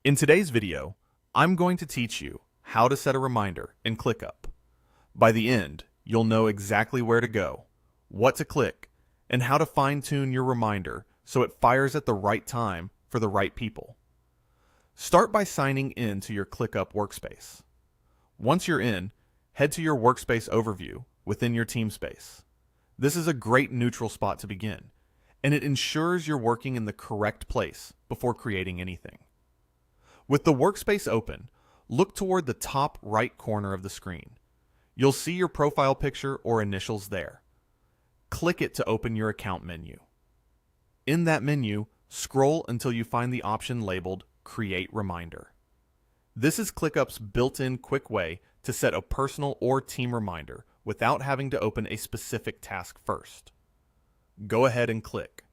In today's video, I'm going to teach you how to set a reminder in ClickUp. By the end, you'll know exactly where to go, what to click, and how to fine-tune your reminder so it fires at the right time for the right people. Start by signing in to your ClickUp workspace. Once you're in, head to your workspace overview within your team space. This is a great neutral spot to begin, and it ensures you're working in the correct place before creating anything. With the workspace open, look toward the top right corner of the screen. You'll see your profile picture or initials there. Click it to open your account menu. In that menu, scroll until you find the option labeled Create Reminder. This is ClickUp's built-in quick way to set a personal or team reminder without having to open a specific task first. Go ahead and click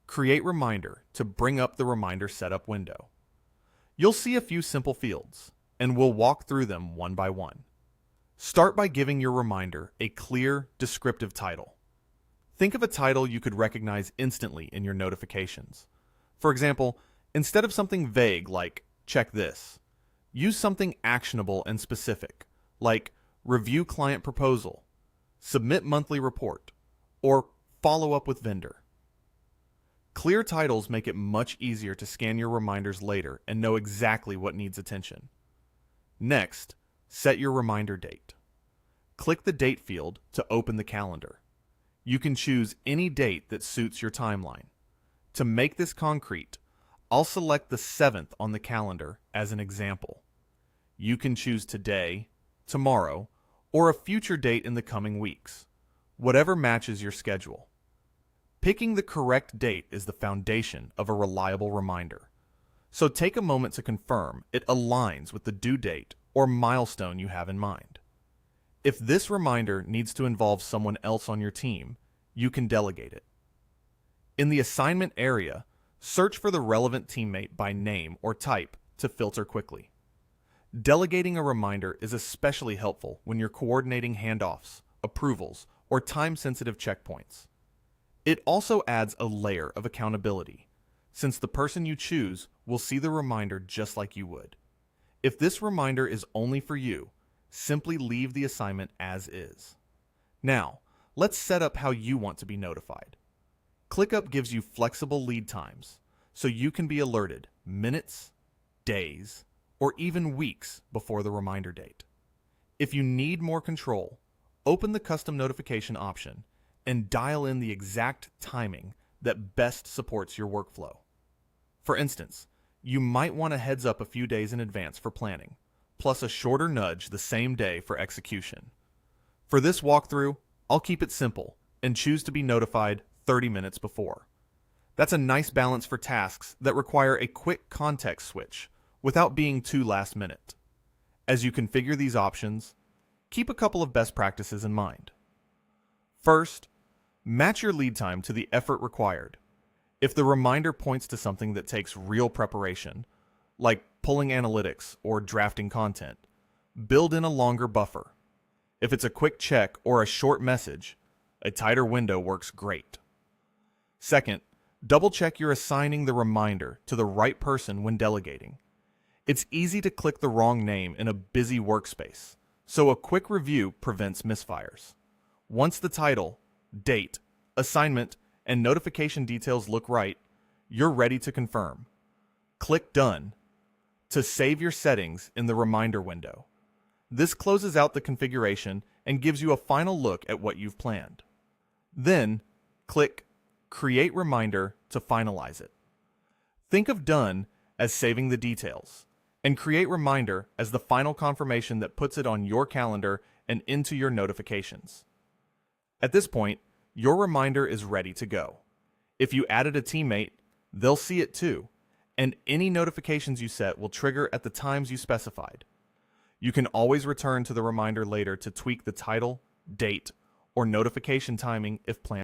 Create Reminder to bring up the reminder setup window. You'll see a few simple fields, and we'll walk through them one by one. Start by giving your reminder a clear, descriptive title. Think of a title you could recognize instantly in your notifications. For example, instead of something vague like, check this, use something actionable and specific, like review client proposal, submit monthly report, or follow up with vendor. Clear titles make it much easier to scan your reminders later and know exactly what needs attention. Next, set your reminder date. Click the date field to open the calendar. You can choose any date that suits your timeline. To make this concrete, I'll select the 7th on the calendar as an example. You can choose today, tomorrow, or a future date in the coming weeks, whatever matches your schedule. Picking the correct date is the foundation of a reliable reminder. So take a moment to confirm it aligns with the due date or milestone you have in mind. If this reminder needs to involve someone else on your team, you can delegate it. In the assignment area, search for the relevant teammate by name or type to filter quickly. Delegating a reminder is especially helpful when you're coordinating handoffs, approvals, or time-sensitive checkpoints. It also adds a layer of accountability, since the person you choose will see the reminder just like you would. If this reminder is only for you, simply leave the assignment as is. Now, let's set up how you want to be notified. ClickUp gives you flexible lead times, so you can be alerted minutes, days, or even weeks before the reminder date. If you need more control, open the custom notification option and dial in the exact timing that best supports your workflow. For instance, you might want a heads up a few days in advance for planning, plus a shorter nudge the same day for execution. For this walkthrough, I'll keep it simple and choose to be notified 30 minutes before. That's a nice balance for tasks that require a quick context switch without being too last minute. As you configure these options, keep a couple of best practices in mind. First, match your lead time to the effort required. If the reminder points to something that takes real preparation, like pulling analytics or drafting content, build in a longer buffer. If it's a quick check or a short message, a tighter window works great. Second, double-check you're assigning the reminder to the right person when delegating. It's easy to click the wrong name in a busy workspace, so a quick review prevents misfires. Once the title, date, assignment, and notification details look right, you're ready to confirm. Click Done to save your settings in the reminder window. This closes out the configuration and gives you a final look at what you've planned. Then, click Create Reminder to finalize it. Think of Done as saving the details, and Create Reminder as the final confirmation that puts it on your calendar and into your notifications. At this point, your reminder is ready to go. If you added a teammate, they'll see it too, and any notifications you set will trigger at the times you specified. You can always return to the reminder later to tweak the title, date, or notification timing if planned.